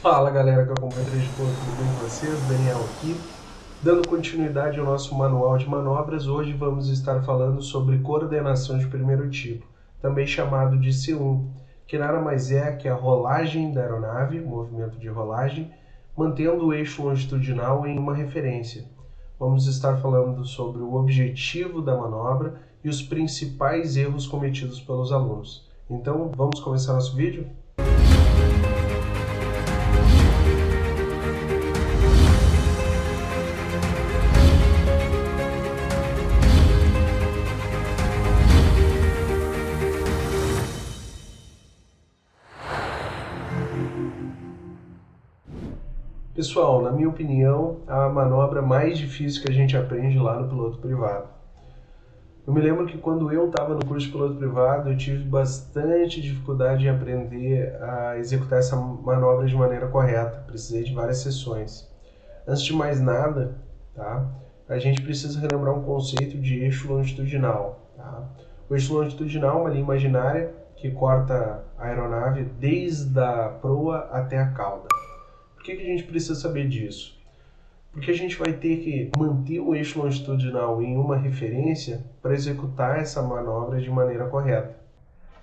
Fala galera que acompanha o 3 pontos, tudo bem com vocês? Daniel aqui. Dando continuidade ao nosso manual de manobras, hoje vamos estar falando sobre coordenação de primeiro tipo, também chamado de C1, que nada mais é que a rolagem da aeronave, movimento de rolagem, mantendo o eixo longitudinal em uma referência. Vamos estar falando sobre o objetivo da manobra e os principais erros cometidos pelos alunos. Então, vamos começar nosso vídeo? Pessoal, na minha opinião, a manobra mais difícil que a gente aprende lá no piloto privado. Eu me lembro que quando eu estava no curso de piloto privado, eu tive bastante dificuldade em aprender a executar essa manobra de maneira correta. Precisei de várias sessões. Antes de mais nada, tá? A gente precisa relembrar um conceito de eixo longitudinal. Tá? O eixo longitudinal é uma linha imaginária que corta a aeronave desde a proa até a cauda. Por que a gente precisa saber disso? Porque a gente vai ter que manter o eixo longitudinal em uma referência para executar essa manobra de maneira correta.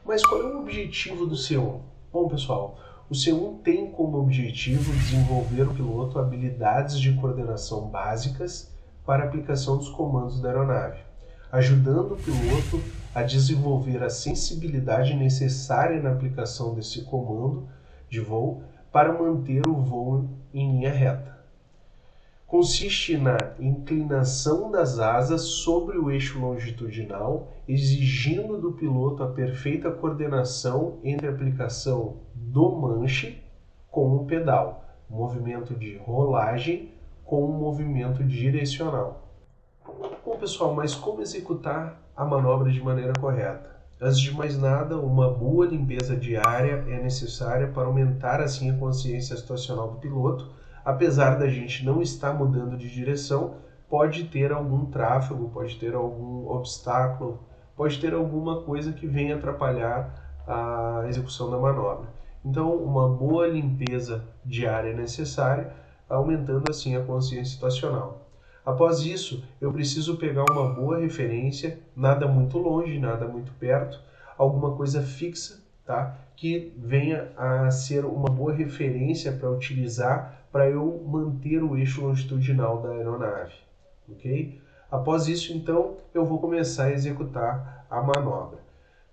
Mas qual é o objetivo do C1? Bom, pessoal, o C1 tem como objetivo desenvolver no piloto habilidades de coordenação básicas para a aplicação dos comandos da aeronave, ajudando o piloto a desenvolver a sensibilidade necessária na aplicação desse comando de voo para manter o voo em linha reta. Consiste na inclinação das asas sobre o eixo longitudinal, exigindo do piloto a perfeita coordenação entre a aplicação do manche com o pedal, movimento de rolagem com o movimento direcional. Bom, pessoal, mas como executar a manobra de maneira correta? Antes de mais nada, uma boa limpeza diária é necessária para aumentar assim a consciência situacional do piloto. Apesar da gente não estar mudando de direção, pode ter algum tráfego, pode ter algum obstáculo, pode ter alguma coisa que venha atrapalhar a execução da manobra. Então, uma boa limpeza diária é necessária, aumentando assim a consciência situacional. Após isso, eu preciso pegar uma boa referência, nada muito longe, nada muito perto, alguma coisa fixa, tá? Que venha a ser uma boa referência para utilizar para eu manter o eixo longitudinal da aeronave, ok? Após isso, então, eu vou começar a executar a manobra.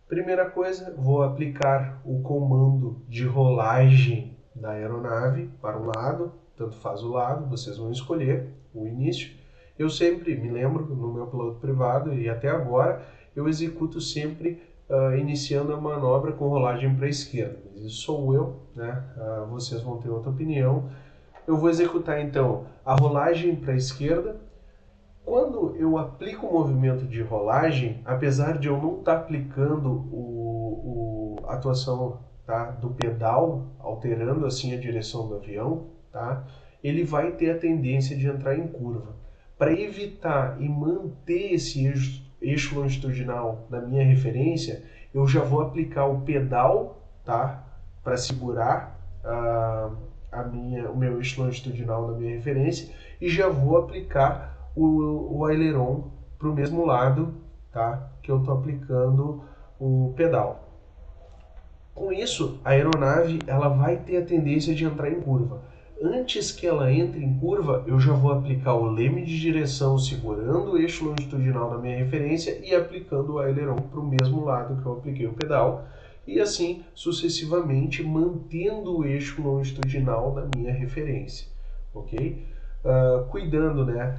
Primeira coisa, vou aplicar o comando de rolagem da aeronave para um lado, tanto faz o lado, vocês vão escolher o início. Eu sempre me lembro, no meu piloto privado e até agora, eu executo sempre iniciando a manobra com rolagem para a esquerda. Mas isso sou eu, né? Vocês vão ter outra opinião. Eu vou executar então a rolagem para a esquerda. Quando eu aplico o movimento de rolagem, apesar de eu não estar aplicando a atuação, tá, do pedal, alterando assim a direção do avião, tá, ele vai ter a tendência de entrar em curva. Para evitar e manter esse eixo longitudinal na minha referência, eu já vou aplicar o pedal, tá, para segurar o meu eixo longitudinal na minha referência, e já vou aplicar o aileron para o mesmo lado, tá, que eu estou aplicando o pedal. Com isso, a aeronave ela vai ter a tendência de entrar em curva. Antes que ela entre em curva, eu já vou aplicar o leme de direção segurando o eixo longitudinal na minha referência e aplicando o aileron para o mesmo lado que eu apliquei o pedal, e assim sucessivamente mantendo o eixo longitudinal na minha referência, ok? Cuidando, né,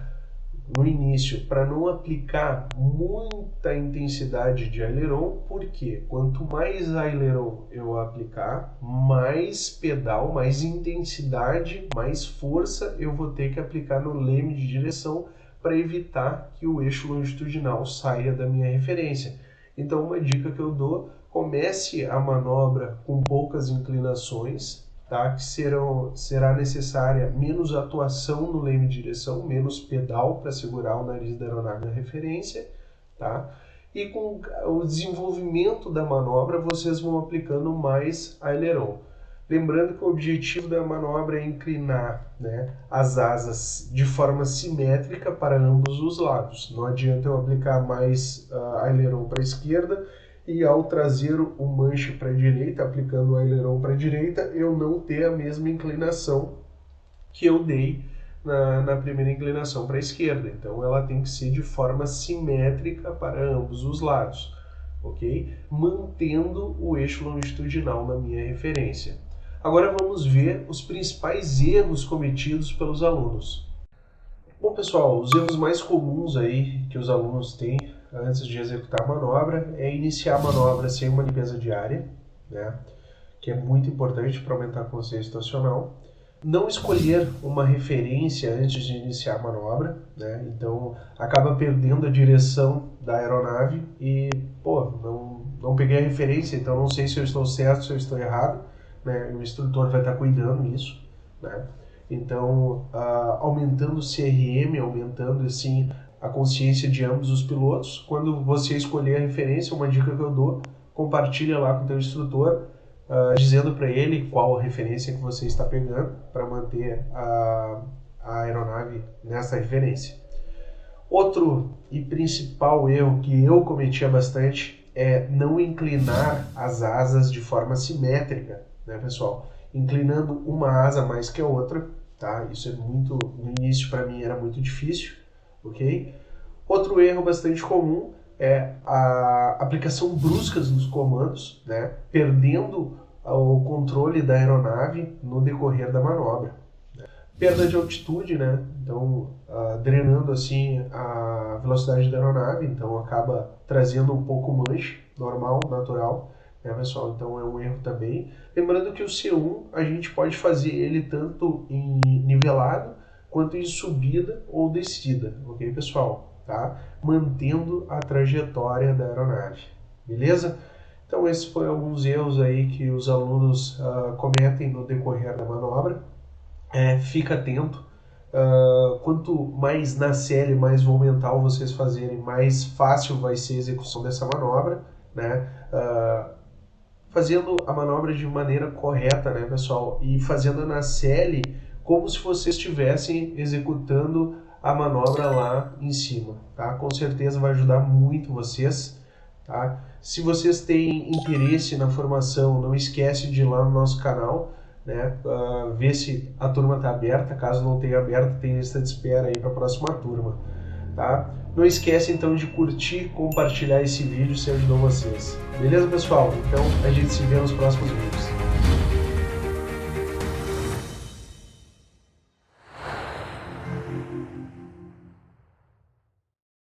no início para não aplicar muita intensidade de aileron, porque quanto mais aileron eu aplicar, mais pedal, mais intensidade, mais força eu vou ter que aplicar no leme de direção para evitar que o eixo longitudinal saia da minha referência. Então, uma dica que eu dou: comece a manobra com poucas inclinações, tá? Que será necessária menos atuação no leme de direção, menos pedal para segurar o nariz da aeronave na referência, tá? E com o desenvolvimento da manobra, vocês vão aplicando mais aileron. Lembrando que o objetivo da manobra é inclinar, né, as asas de forma simétrica para ambos os lados. Não adianta eu aplicar mais aileron para a esquerda e ao trazer o manche para a direita, aplicando o aileron para a direita, eu não ter a mesma inclinação que eu dei na primeira inclinação para a esquerda. Então ela tem que ser de forma simétrica para ambos os lados, ok? Mantendo o eixo longitudinal na minha referência. Agora vamos ver os principais erros cometidos pelos alunos. Bom, pessoal, os erros mais comuns aí que os alunos têm antes de executar a manobra é iniciar a manobra sem uma limpeza diária, né? Que é muito importante para aumentar a consciência situacional. Não escolher uma referência antes de iniciar a manobra, né? Então acaba perdendo a direção da aeronave e, não peguei a referência, então não sei se eu estou certo, se eu estou errado, né? O instrutor vai estar cuidando disso, né? Então, aumentando o CRM, aumentando assim a consciência de ambos os pilotos. Quando você escolher a referência, uma dica que eu dou, compartilha lá com o teu instrutor, dizendo para ele qual a referência que você está pegando para manter a aeronave nessa referência. Outro e principal erro que eu cometia bastante é não inclinar as asas de forma simétrica, né, pessoal? Inclinando uma asa mais que a outra, tá? Isso é muito, no início para mim era muito difícil, ok? Outro erro bastante comum é a aplicação brusca dos comandos, né? Perdendo o controle da aeronave no decorrer da manobra. Perda de altitude, né? Então, drenando assim a velocidade da aeronave, então acaba trazendo um pouco manche, normal, natural, né, pessoal? Então é um erro também. Lembrando que o C1 a gente pode fazer ele tanto em nivelado quanto em subida ou descida, ok, pessoal? Tá? Mantendo a trajetória da aeronave, beleza? Então esses foram alguns erros aí que os alunos cometem no decorrer da manobra. Fica atento. Quanto mais na série, mais volumental vocês fazerem, mais fácil vai ser a execução dessa manobra, né? Fazendo a manobra de maneira correta, né, pessoal? E fazendo na série como se vocês estivessem executando a manobra lá em cima, tá? Com certeza vai ajudar muito vocês, tá? Se vocês têm interesse na formação, não esquece de ir lá no nosso canal, né? Ver se a turma está aberta. Caso não tenha aberta, tem lista de espera aí para a próxima turma, tá? Não esquece então de curtir, compartilhar esse vídeo se ajudou vocês. Beleza, pessoal? Então a gente se vê nos próximos vídeos.